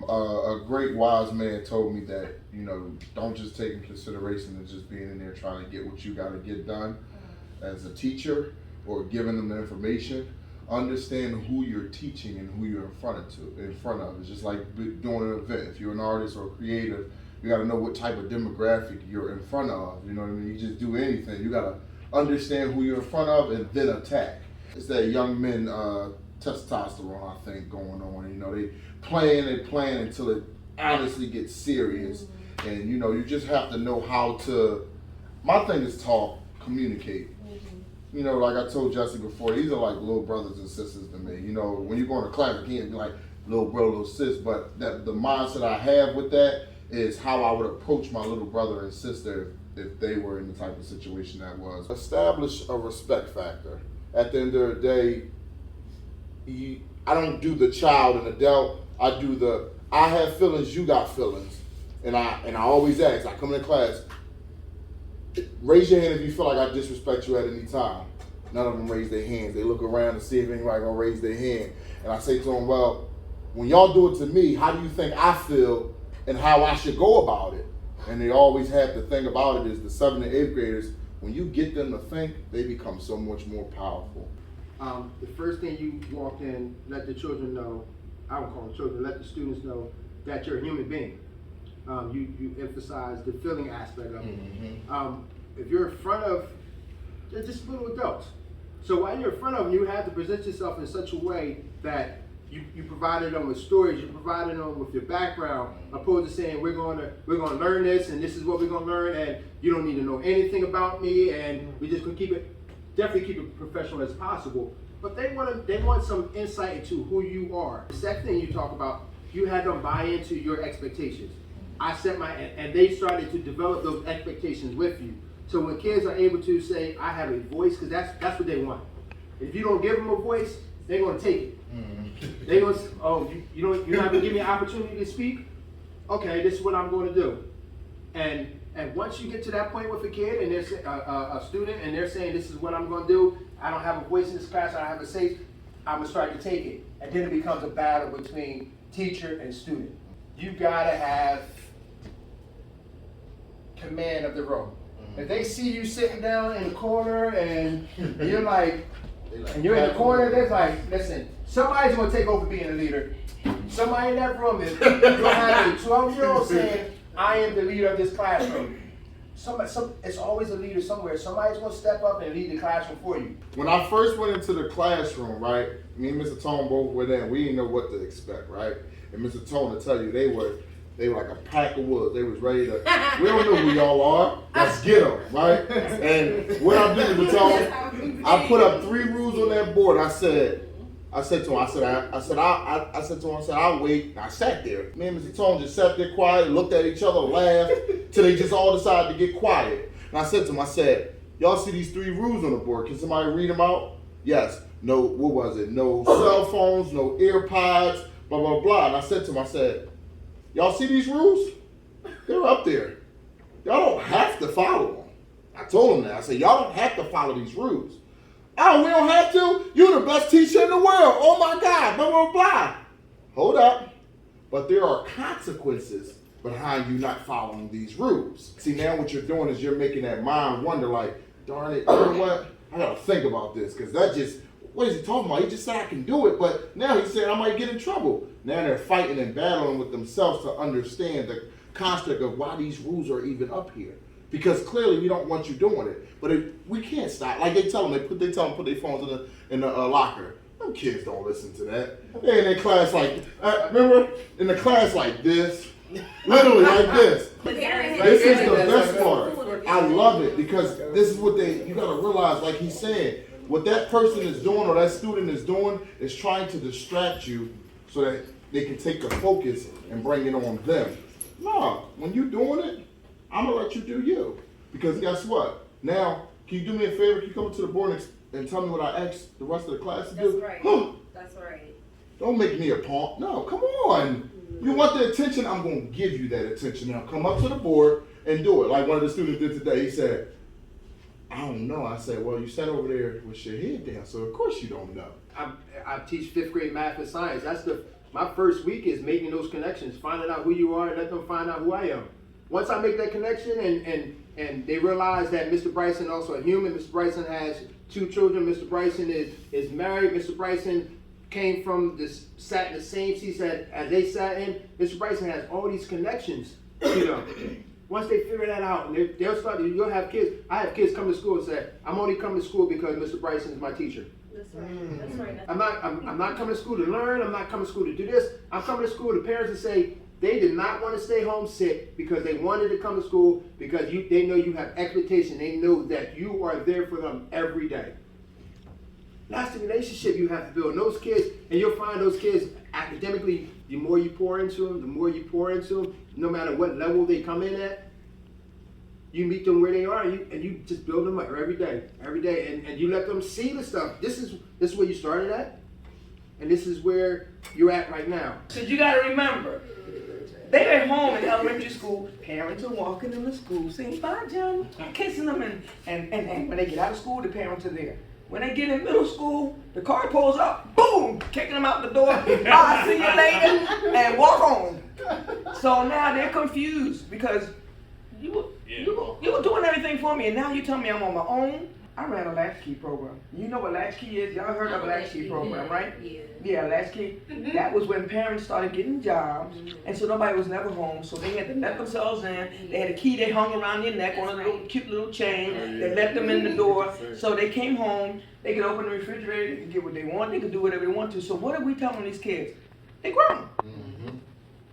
a great wise man told me that, don't just take in consideration as just being in there trying to get what you got to get done as a teacher or giving them the information. Understand who you're teaching and who you're in front of. It's just like doing an event. If you're an artist or a creative, you got to know what type of demographic you're in front of. You know what I mean? You just do anything. You got to understand who you're in front of and then attack. It's that young men testosterone, I think, going on. They playing until it honestly gets serious. And you just have to know how to. My thing is talk, communicate. Like I told Jesse before, these are like little brothers and sisters to me. When you go into class, you can't be like little brother, little sis, but the mindset I have with that is how I would approach my little brother and sister if they were in the type of situation that was. Establish a respect factor. At the end of the day, I don't do the child and adult. I have feelings, you got feelings. And I always ask, I come into class, raise your hand if you feel like I disrespect you at any time. None of them raise their hands. They look around to see if anybody gonna raise their hand. And I say to them, well, when y'all do it to me, how do you think I feel and how I should go about it? And they always have to think about it is the 7th and 8th graders, when you get them to think, they become so much more powerful. The first thing you walk in, let the children know, I don't call them children, let the students know that you're a human being. You emphasize the feeling aspect of it. If you're in front of, they're just little adults. So while you're in front of them, you have to present yourself in such a way that you provided them with stories, you provided them with your background, opposed to saying we're gonna learn this and this is what we're gonna learn and you don't need to know anything about me and we're just gonna definitely keep it professional as possible. But they want some insight into who you are. The second thing you talk about, you had them buy into your expectations. I set and they started to develop those expectations with you. So when kids are able to say, I have a voice, because that's what they want. If you don't give them a voice, they're gonna take it. They're gonna, you're not gonna give me an opportunity to speak? Okay, this is what I'm gonna do. And once you get to that point with a kid and they're a student and they're saying this is what I'm gonna do, I don't have a voice in this class, I don't have a say, I'm gonna start to take it. And then it becomes a battle between teacher and student. You gotta have command of the room. If they see you sitting down in the corner and you're like, and you're in the corner, they're like, listen, somebody's gonna take over being a leader. Somebody in that room is gonna have a 12-year-old saying, I am the leader of this classroom. It's always a leader somewhere. Somebody's gonna step up and lead the classroom for you. When I first went into the classroom, right, me and Mr. Tone both were there, we didn't know what to expect, right? And Mr. Tone will tell you, they were like a pack of wolves. They was ready to, we don't know who y'all are, let's get them, right? And what I did, Mr. Tone, I put up 3 rules on that board. I said to him, I'll wait. And I sat there. Me and Mr. Tone just sat there quiet, looked at each other, laughed, till they just all decided to get quiet. And I said to him, y'all see these 3 rules on the board. Can somebody read them out? Yes. No, what was it? No cell phones, no AirPods, blah, blah, blah. And I said to him, y'all see these rules? They're up there. Y'all don't have to follow them. I told him that. I said, y'all don't have to follow these rules. Oh, we don't have to? You're the best teacher in the world. Oh my God, blah, blah, blah. Hold up. But there are consequences behind you not following these rules. See, now what you're doing is you're making that mind wonder like, darn it, you know what? I gotta think about this, because what is he talking about? He just said I can do it, but now he's saying I might get in trouble. Now they're fighting and battling with themselves to understand the construct of why these rules are even up here. Because clearly we don't want you doing it. But we can't stop. Like they tell them, put their phones in the locker. Them kids don't listen to that. They're in their class like, remember? In the class like this. Literally like this. This is the best part. I love it because this is what you gotta realize, like he's saying, what that person is doing or that student is doing is trying to distract you so that they can take the focus and bring it on them. No, when you're doing it, I'm gonna let you do you. Because guess what? Now, can you do me a favor? Can you come up to the board and tell me what I asked the rest of the class to do? That's right. Huh. That's right. Don't make me a punk. No, come on. You want the attention? I'm gonna give you that attention. Now come up to the board and do it. Like one of the students did today. He said, I don't know. I said, well, you sat over there with your head down, so of course you don't know. I teach 5th grade math and science. That's the my first week is making those connections, finding out who you are, and let them find out who I am. Once I make that connection and they realize that Mr. Bryson also a human, Mr. Bryson has 2 children, Mr. Bryson is married, Mr. Bryson came from sat in the same seats as they sat in. Mr. Bryson has all these connections, you know. Once they figure that out, and they'll start, you'll have kids. I have kids come to school and say, I'm only coming to school because Mr. Bryson is my teacher. That's right. That's right. I'm not coming to school to learn. I'm not coming to school to do this. I'm coming to school to parents to say they did not want to stay home sick because they wanted to come to school because they know you have expectation. They know that you are there for them every day. That's the relationship you have to build. And those kids, and you'll find those kids academically, the more you pour into them, no matter what level they come in at, you meet them where they are, and you just build them up every day, and you let them see the stuff. This is where you started at, and this is where you're at right now. So you got to remember, they're at home in elementary school, parents are walking them to school, saying, bye, Johnny, kissing them, and when they get out of school, the parents are there. When they get in middle school, the car pulls up, boom, kicking them out the door, bye, see you later, and walk home. So now they're confused because you were doing everything for me, and now you tell me I'm on my own. I ran a latchkey program. You know what latchkey is? Y'all heard of a latchkey program, right? Yeah, latchkey. That was when parents started getting jobs, and so nobody was never home, so they had to let themselves in. They had a key they hung around your neck on a little cute little chain. They let them in the door, so they came home. They could open the refrigerator, they could get what they want, they could do whatever they want to. So what are we telling these kids? They grown.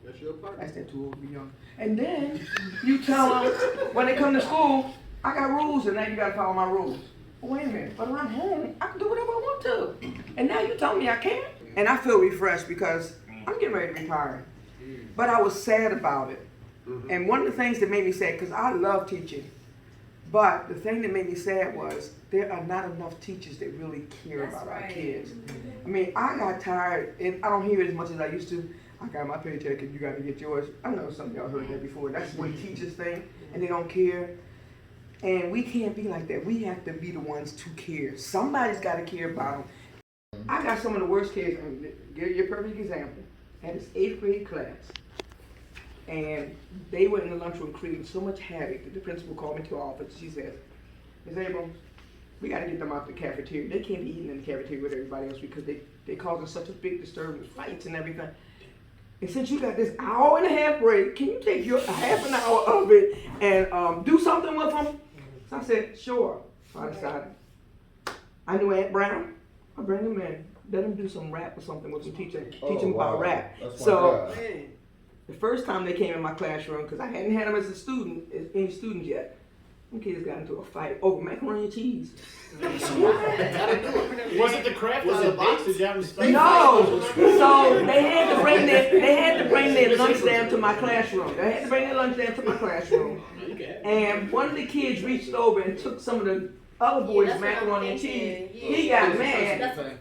That's your part. That's that too old to be young. And then you tell them when they come to school, I got rules, and now you got to follow my rules. Wait a minute, but when I'm home, I can do whatever I want to. And now you tell me I can't? And I feel refreshed because I'm getting ready to retire. But I was sad about it. And one of the things that made me sad, because I love teaching, but the thing that made me sad was there are not enough teachers that really care about our kids. I mean, I got tired, and I don't hear it as much as I used to. I got my paycheck and you got to get yours. I know some of y'all heard that before. That's what teachers think, and they don't care. And we can't be like that. We have to be the ones to care. Somebody's got to care about them. I got some of the worst kids. Give you a perfect example. I had this 8th grade class, and they were in the lunchroom creating so much havoc that the principal called me to her office. She says, Ms. Abrams, we got to get them out the cafeteria. They can't be eating in the cafeteria with everybody else because they causing such a big disturbance, fights and everything. And since you got this hour and a half break, can you take your half an hour of it and do something with them? So I said, sure. So I decided. I knew Aunt Brown. I bring them in, let them do some rap or something with them, teach them about rap. So the first time they came in my classroom, because I hadn't had them as any students yet, them kids got into a fight over macaroni and cheese. Was it the craft? Was it Beatz? Did you have to No. So they had to bring their lunch down to my classroom. And one of the kids reached over and took some of the other boys' macaroni and cheese. He got mad.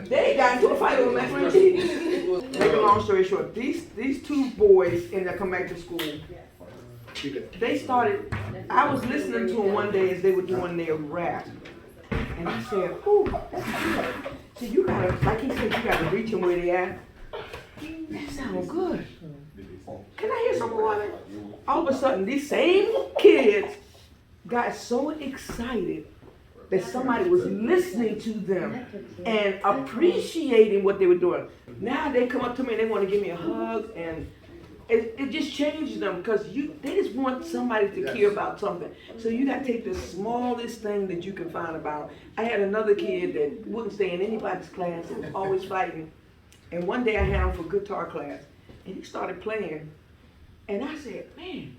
They got into a fight over macaroni and cheese. Make a long story short, these 2 boys ended up coming back to school. They started, I was listening to them one day as they were doing their rap. And I said, ooh, that's good. So you gotta, like he said, you gotta reach them where they at. That sounds good. Can I hear some more of it? All of a sudden, these same kids got so excited that somebody was listening to them and appreciating what they were doing. Now they come up to me and they want to give me a hug, and it just changes them because they just want somebody to care about something. So you got to take the smallest thing that you can find about. I had another kid that wouldn't stay in anybody's class and was always fighting. And one day I had him for guitar class, and he started playing. And I said, man,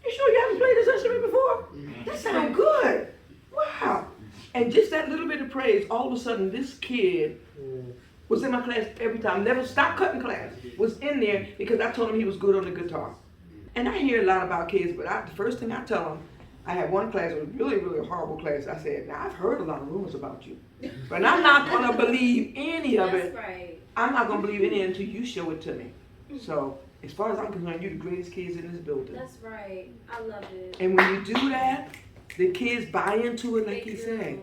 you sure you haven't played this instrument before? That sounds good. Wow. And just that little bit of praise, all of a sudden this kid was in my class every time, never stopped cutting class, was in there because I told him he was good on the guitar. And I hear a lot about kids, but the first thing I tell them, I had one class, it was really, really a horrible class. I said, now I've heard a lot of rumors about you, but I'm not going to believe any of it. That's right. I'm not going to believe it until you show it to me. So as far as I'm concerned, you're the greatest kids in this building. That's right. I love it. And when you do that, the kids buy into it like he said.